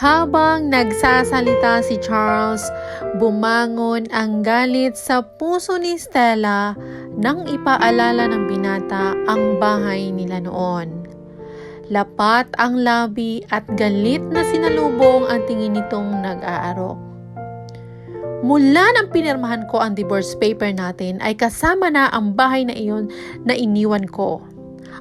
Habang nagsasalita si Charles, bumangon ang galit sa puso ni Stella nang ipaalala ng binata ang bahay nila noon. Lapat ang labi at galit na sinalubong ang tingin nitong nag-aarok. Mula nang pinirmahan ko ang divorce paper natin ay kasama na ang bahay na iyon na iniwan ko.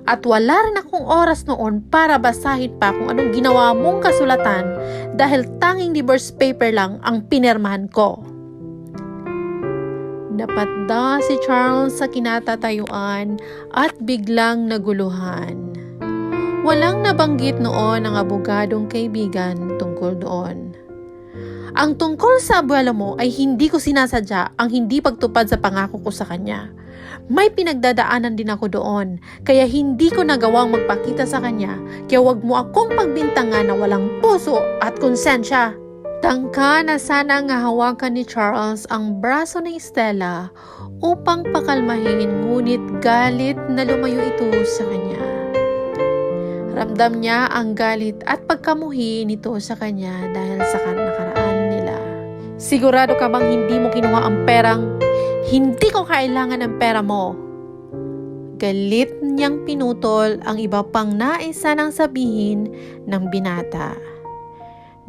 At wala rin akong oras noon para basahin pa kung anong ginawa mong kasulatan dahil tanging divorce paper lang ang pinirmahan ko. Napadda si Charles sa kinatatayuan at biglang naguluhan. Walang nabanggit noon ang abogadong kaibigan tungkol doon. Ang tungkol sa abuelo mo ay hindi ko sinasadya ang hindi pagtupad sa pangako ko sa kanya. May pinagdadaanan din ako doon, kaya hindi ko nagawang magpakita sa kanya, kaya wag mo akong pagbintangan na walang puso at konsensya. Tangka na sana nga hawakan ni Charles ang braso ni Stella upang pakalmahin, ngunit galit na lumayo ito sa kanya. Ramdam niya ang galit at pagkamuhi nito sa kanya dahil sa nakaraan nila. Sigurado ka bang hindi mo kinuha ang perang hindi ko kailangan ng pera mo? Galit niyang pinutol ang iba pang nais sanang sabihin ng binata.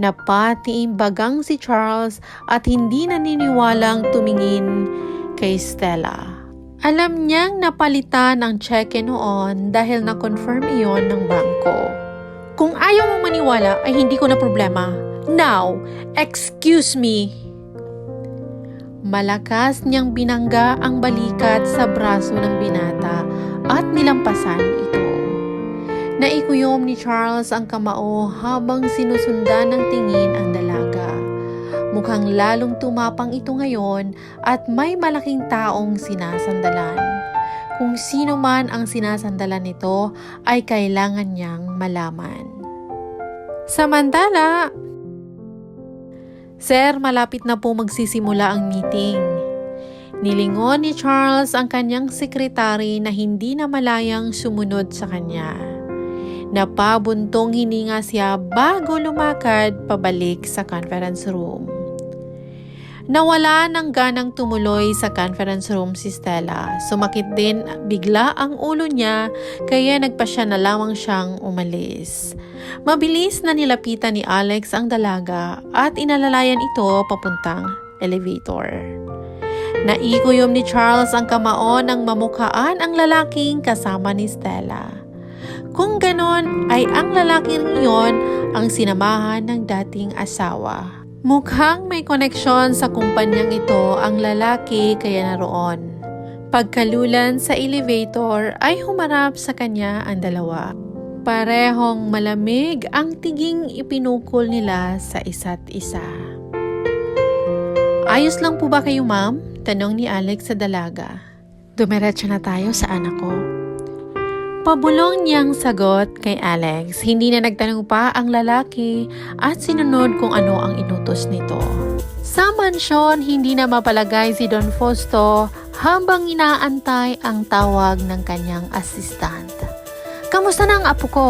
Napatiimbagang si Charles at hindi naniniwalang tumingin kay Stella. Alam niyang napalitan ang cheque noon dahil na-confirm iyon ng bangko. Kung ayaw mong maniwala ay hindi ko na problema. Now, excuse me. Malakas niyang binangga ang balikat sa braso ng binata at nilampasan ito. Naikuyom ni Charles ang kamao habang sinusundan ng tingin ang dalaga. Mukhang lalong tumapang ito ngayon at may malaking taong sinasandalan. Kung sino man ang sinasandalan nito ay kailangan niyang malaman. Samantala, Sir, malapit na po magsisimula ang meeting. Nilingon ni Charles ang kanyang sekretary na hindi na malayang sumunod sa kanya. Napabuntong hininga siya bago lumakad pabalik sa conference room. Nawala ng ganang tumuloy sa conference room si Stella. Sumakit din bigla ang ulo niya kaya nagpasya na lamang siyang umalis. Mabilis na nilapitan ni Alex ang dalaga at inalalayan ito papuntang elevator. Naikuyom ni Charles ang kamao nang mamukhaan ang lalaking kasama ni Stella. Kung ganon ay ang lalaking iyon ang sinamahan ng dating asawa. Mukhang may koneksyon sa kumpanyang ito ang lalaki kaya naroon. Pagkalulan sa elevator ay humarap sa kanya ang dalawa. Parehong malamig ang tiging ipinukol nila sa isa't isa. Ayos lang po ba kayo, ma'am? Tanong ni Alex sa dalaga. Dumiretso na tayo sa anak ko. Pabulong niyang sagot kay Alex. Hindi na nagtanong pa ang lalaki at sinunod kung ano ang inutos nito. Sa mansyon, hindi na mapalagay si Don Fausto habang inaantay ang tawag ng kanyang assistant. Kamusta na ang apo ko?